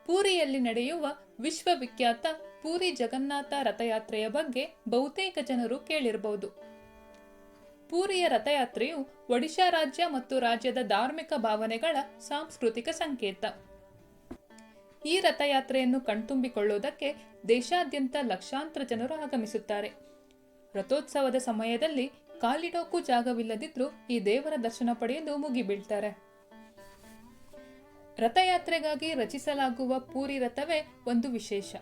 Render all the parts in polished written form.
ಪೂರಿಯಲ್ಲಿ ನಡೆಯುವ ವಿಶ್ವವಿಖ್ಯಾತ ಪೂರಿ ಜಗನ್ನಾಥ ರಥಯಾತ್ರೆಯ ಬಗ್ಗೆ ಬಹುತೇಕ ಜನರು ಕೇಳಿರಬಹುದು. ಪೂರಿಯ ರಥಯಾತ್ರೆಯು ಒಡಿಶಾ ರಾಜ್ಯ ಮತ್ತು ರಾಜ್ಯದ ಧಾರ್ಮಿಕ ಭಾವನೆಗಳ ಸಾಂಸ್ಕೃತಿಕ ಸಂಕೇತ. ಈ ರಥಯಾತ್ರೆಯನ್ನು ಕಣ್ತುಂಬಿಕೊಳ್ಳುವುದಕ್ಕೆ ದೇಶಾದ್ಯಂತ ಲಕ್ಷಾಂತರ ಜನರು ಆಗಮಿಸುತ್ತಾರೆ. ರಥೋತ್ಸವದ ಸಮಯದಲ್ಲಿ ಕಾಲಿಡೋಕು ಜಾಗವಿಲ್ಲದಿದ್ರೂ ಈ ದೇವರ ದರ್ಶನ ಪಡೆಯಲು ಮುಗಿಬೀಳ್ತಾರೆ. ರಥಯಾತ್ರೆಗಾಗಿ ರಚಿಸಲಾಗುವ ಪೂರಿ ರಥವೇ ಒಂದು ವಿಶೇಷ.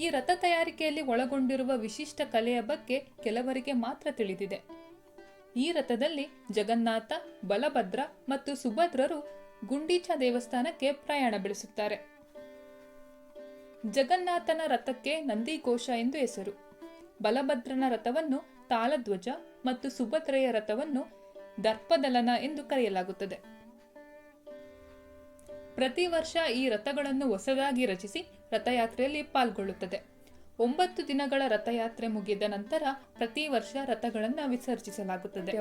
ಈ ರಥ ತಯಾರಿಕೆಯಲ್ಲಿ ಒಳಗೊಂಡಿರುವ ವಿಶಿಷ್ಟ ಕಲೆಯ ಬಗ್ಗೆ ಕೆಲವರಿಗೆ ಮಾತ್ರ ತಿಳಿದಿದೆ. ಈ ರಥದಲ್ಲಿ ಜಗನ್ನಾಥ, ಬಲಭದ್ರ ಮತ್ತು ಸುಭದ್ರರು ಗುಂಡೀಚಾ ದೇವಸ್ಥಾನಕ್ಕೆ ಪ್ರಯಾಣ ಬೆಳೆಸುತ್ತಾರೆ. ಜಗನ್ನಾಥನ ರಥಕ್ಕೆ ನಂದಿಘೋಷ ಎಂದು ಹೆಸರು. ಬಲಭದ್ರನ ರಥವನ್ನು ತಾಳಧ್ವಜ ಮತ್ತು ಸುಭದ್ರೆಯ ರಥವನ್ನು ದರ್ಪದಲನ ಎಂದು ಕರೆಯಲಾಗುತ್ತದೆ. ಪ್ರತಿ ವರ್ಷ ಈ ರಥಗಳನ್ನು ಹೊಸದಾಗಿ ರಚಿಸಿ ರಥಯಾತ್ರೆಯಲ್ಲಿ ಪಾಲ್ಗೊಳ್ಳುತ್ತದೆ. 9 ದಿನಗಳ ರಥಯಾತ್ರೆ ಮುಗಿದ ನಂತರ ಪ್ರತಿ ವರ್ಷ ರಥಗಳನ್ನು ವಿಸರ್ಜಿಸಲಾಗುತ್ತದೆ.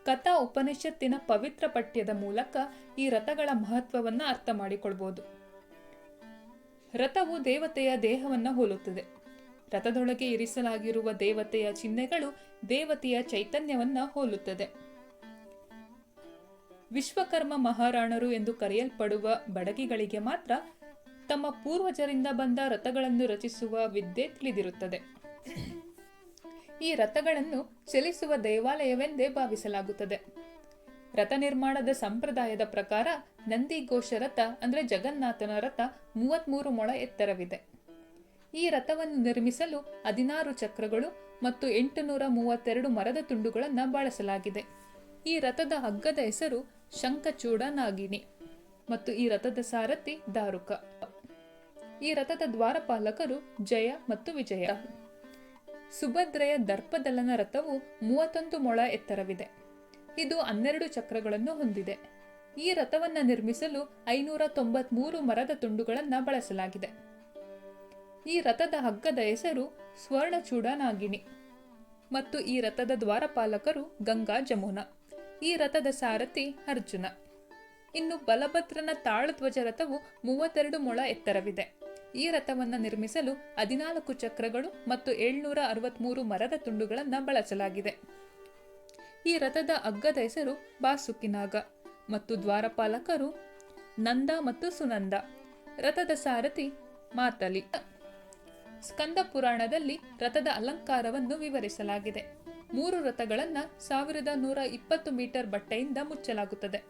ಕಥಾ ಉಪನಿಷತ್ತಿನ ಪವಿತ್ರ ಪಠ್ಯದ ಮೂಲಕ ಈ ರಥಗಳ ಮಹತ್ವವನ್ನು ಅರ್ಥ ಮಾಡಿಕೊಳ್ಳಬಹುದು. ರಥವು ದೇವತೆಯ ದೇಹವನ್ನು ಹೋಲುತ್ತದೆ. ರಥದೊಳಗೆ ಇರಿಸಲಾಗಿರುವ ದೇವತೆಯ ಚಿಹ್ನೆಗಳು ದೇವತೆಯ ಚೈತನ್ಯವನ್ನು ಹೋಲುತ್ತದೆ. ವಿಶ್ವಕರ್ಮ ಮಹಾರಾಣರು ಎಂದು ಕರೆಯಲ್ಪಡುವ ಬಡಗಿಗಳಿಗೆ ಮಾತ್ರ ತಮ್ಮ ಪೂರ್ವಜರಿಂದ ಬಂದ ರಥಗಳನ್ನು ರಚಿಸುವ ವಿದ್ಯೆ ತಿಳಿದಿರುತ್ತದೆ. ಈ ರಥಗಳನ್ನು ಚಲಿಸುವ ದೇವಾಲಯವೆಂದೇ ಭಾವಿಸಲಾಗುತ್ತದೆ. ರಥ ನಿರ್ಮಾಣದ ಸಂಪ್ರದಾಯದ ಪ್ರಕಾರ ನಂದಿಘೋಷ ರಥ ಅಂದರೆ ಜಗನ್ನಾಥನ ರಥ 33 ಮೊಳ ಎತ್ತರವಿದೆ. ಈ ರಥವನ್ನು ನಿರ್ಮಿಸಲು 16 ಚಕ್ರಗಳು ಮತ್ತು 832 ಮರದ ತುಂಡುಗಳನ್ನು ಬಳಸಲಾಗಿದೆ. ಈ ರಥದ ಹಗ್ಗದ ಹೆಸರು ಶಂಖಚೂಡ ನಾಗಿನಿ ಮತ್ತು ಈ ರಥದ ಸಾರಥಿ ದಾರುಕ. ಈ ರಥದ ದ್ವಾರಪಾಲಕರು ಜಯ ಮತ್ತು ವಿಜಯ. ಸುಭದ್ರೆಯ ದರ್ಪದಲನ ರಥವು 31 ಮೊಳ ಎತ್ತರವಿದೆ. ಇದು 12 ಚಕ್ರಗಳನ್ನು ಹೊಂದಿದೆ. ಈ ರಥವನ್ನು ನಿರ್ಮಿಸಲು 593 ಮರದ ತುಂಡುಗಳನ್ನು ಬಳಸಲಾಗಿದೆ. ಈ ರಥದ ಹಗ್ಗದ ಹೆಸರು ಸ್ವರ್ಣಚೂಡ ನಾಗಿನಿ ಮತ್ತು ಈ ರಥದ ದ್ವಾರಪಾಲಕರು ಗಂಗಾ ಜಮುನಾ. ಈ ರಥದ ಸಾರಥಿ ಅರ್ಜುನ. ಇನ್ನು ಬಲಭದ್ರನ ತಾಳಧ್ವಜ ರಥವು 32 ಮೊಳ ಎತ್ತರವಿದೆ. ಈ ರಥವನ್ನು ನಿರ್ಮಿಸಲು 14 ಚಕ್ರಗಳು ಮತ್ತು 763 ಮರದ ತುಂಡುಗಳನ್ನು ಬಳಸಲಾಗಿದೆ. ಈ ರಥದ ಹಗ್ಗದ ಹೆಸರು ಬಾಸುಕಿನಾಗ ಮತ್ತು ದ್ವಾರಪಾಲಕರು ನಂದ ಮತ್ತು ಸುನಂದ. ರಥದ ಸಾರಥಿ ಮಾತಲಿ. ಸ್ಕಂದ ಪುರಾಣದಲ್ಲಿ ರಥದ ಅಲಂಕಾರವನ್ನು ವಿವರಿಸಲಾಗಿದೆ. 3 ರಥಗಳನ್ನು 1120 ಮೀಟರ್ ಬಟ್ಟೆಯಿಂದ ಮುಚ್ಚಲಾಗುತ್ತದೆ.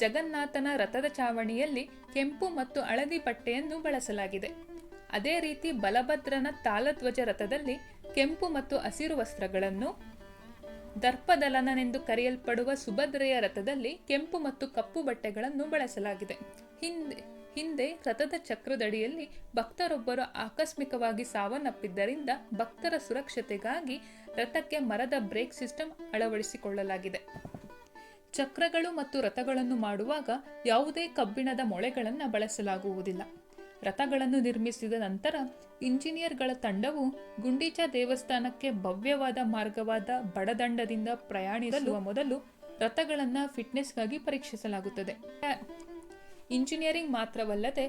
ಜಗನ್ನಾಥನ ರಥದ ಚಾವಣಿಯಲ್ಲಿ ಕೆಂಪು ಮತ್ತು ಹಳದಿ ಬಟ್ಟೆಯನ್ನು ಬಳಸಲಾಗಿದೆ. ಅದೇ ರೀತಿ ಬಲಭದ್ರನ ತಾಳಧ್ವಜ ರಥದಲ್ಲಿ ಕೆಂಪು ಮತ್ತು ಹಸಿರು ವಸ್ತ್ರಗಳನ್ನು, ದರ್ಪದಲನನೆಂದು ಕರೆಯಲ್ಪಡುವ ಸುಭದ್ರೆಯ ರಥದಲ್ಲಿ ಕೆಂಪು ಮತ್ತು ಕಪ್ಪು ಬಟ್ಟೆಗಳನ್ನು ಬಳಸಲಾಗಿದೆ. ಹಿಂದೆ ರಥದ ಚಕ್ರದಡಿಯಲ್ಲಿ ಭಕ್ತರೊಬ್ಬರು ಆಕಸ್ಮಿಕವಾಗಿ ಸಾವನ್ನಪ್ಪಿದ್ದರಿಂದ ಭಕ್ತರ ಸುರಕ್ಷತೆಗಾಗಿ ರಥಕ್ಕೆ ಮರದ ಬ್ರೇಕ್ ಸಿಸ್ಟಮ್ ಅಳವಡಿಸಿಕೊಳ್ಳಲಾಗಿದೆ. ಚಕ್ರಗಳು ಮತ್ತು ರಥಗಳನ್ನು ಮಾಡುವಾಗ ಯಾವುದೇ ಕಬ್ಬಿಣದ ಮೊಳೆಗಳನ್ನು ಬಳಸಲಾಗುವುದಿಲ್ಲ. ರಥಗಳನ್ನು ನಿರ್ಮಿಸಿದ ನಂತರ ಇಂಜಿನಿಯರ್ಗಳ ತಂಡವು ಗುಂಡೀಚಾ ದೇವಸ್ಥಾನಕ್ಕೆ ಭವ್ಯವಾದ ಮಾರ್ಗವಾದ ಬಡದಂಡದಿಂದ ಪ್ರಯಾಣಿಸುವ ಮೊದಲು ರಥಗಳನ್ನು ಫಿಟ್ನೆಸ್ಗಾಗಿ ಪರೀಕ್ಷಿಸಲಾಗುತ್ತದೆ. ಇಂಜಿನಿಯರಿಂಗ್ ಮಾತ್ರವಲ್ಲದೆ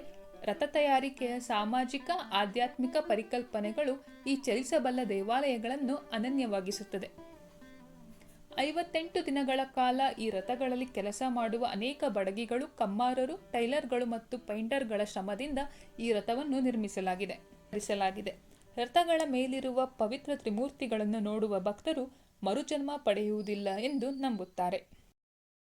ರಥ ತಯಾರಿಕೆಯ ಸಾಮಾಜಿಕ ಆಧ್ಯಾತ್ಮಿಕ ಪರಿಕಲ್ಪನೆಗಳು ಈ ಚಲಿಸಬಲ್ಲ ದೇವಾಲಯಗಳನ್ನು ಅನನ್ಯವಾಗಿಸುತ್ತದೆ. 58 ದಿನಗಳ ಕಾಲ ಈ ರಥಗಳಲ್ಲಿ ಕೆಲಸ ಮಾಡುವ ಅನೇಕ ಬಡಗಿಗಳು, ಕಮ್ಮಾರರು, ಟೈಲರ್ಗಳು ಮತ್ತು ಪೈಂಟರ್ಗಳ ಶ್ರಮದಿಂದ ಈ ರಥವನ್ನು ನಿರ್ಮಿಸಲಾಗಿದೆ. ರಥಗಳ ಮೇಲಿರುವ ಪವಿತ್ರ ತ್ರಿಮೂರ್ತಿಗಳನ್ನು ನೋಡುವ ಭಕ್ತರು ಮರುಜನ್ಮ ಪಡೆಯುವುದಿಲ್ಲ ಎಂದು ನಂಬುತ್ತಾರೆ.